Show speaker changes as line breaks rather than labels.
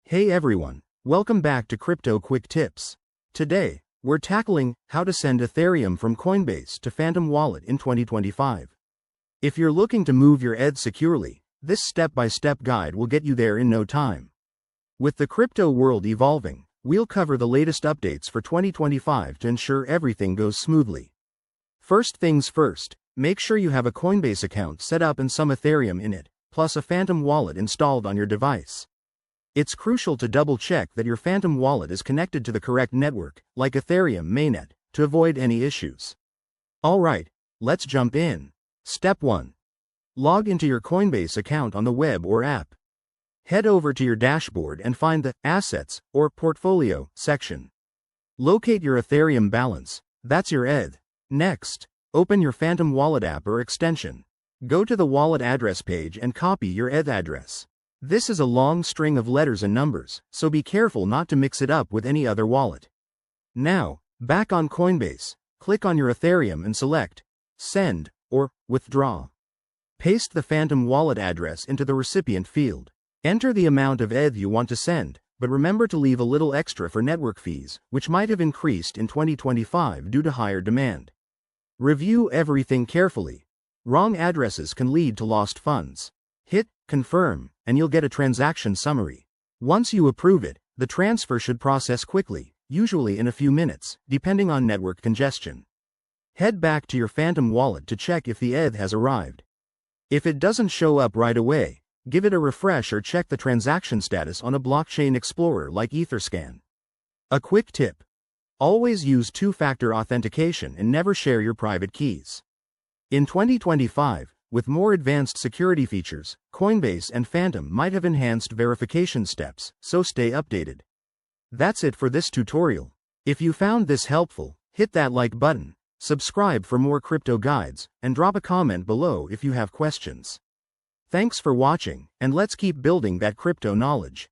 Hey everyone, welcome back to Crypto Quick Tips. Today, we're tackling how to send Ethereum from Coinbase to Phantom Wallet in 2025. If you're looking to move your ETH securely, this step-by-step guide will get you there in no time. With the crypto world evolving, we'll cover the latest updates for 2025 to ensure everything goes smoothly. First things first, make sure you have a Coinbase account set up and some Ethereum in it, plus a Phantom Wallet installed on your device. It's crucial to double-check that your Phantom Wallet is connected to the correct network, like Ethereum mainnet, to avoid any issues. Alright, let's jump in. Step 1. Log into your Coinbase account on the web or app. Head over to your dashboard and find the Assets or Portfolio section. Locate your Ethereum balance, that's your ETH. Next, open your Phantom Wallet app or extension. Go to the wallet address page and copy your ETH address. This is a long string of letters and numbers, so be careful not to mix it up with any other wallet. Now, back on Coinbase, click on your Ethereum and select Send or Withdraw. Paste the Phantom Wallet address into the recipient field. Enter the amount of ETH you want to send, but remember to leave a little extra for network fees, which might have increased in 2025 due to higher demand. Review everything carefully. Wrong addresses can lead to lost funds. Hit Confirm, and you'll get a transaction summary. Once you approve it, the transfer should process quickly, usually in a few minutes, depending on network congestion. Head back to your Phantom Wallet to check if the ETH has arrived. If it doesn't show up right away, give it a refresh or check the transaction status on a blockchain explorer like Etherscan. A quick tip: always use two-factor authentication and never share your private keys. In 2025, with more advanced security features, Coinbase and Phantom might have enhanced verification steps, so stay updated. That's it for this tutorial. If you found this helpful, hit that like button, subscribe for more crypto guides, and drop a comment below if you have questions. Thanks for watching, and let's keep building that crypto knowledge.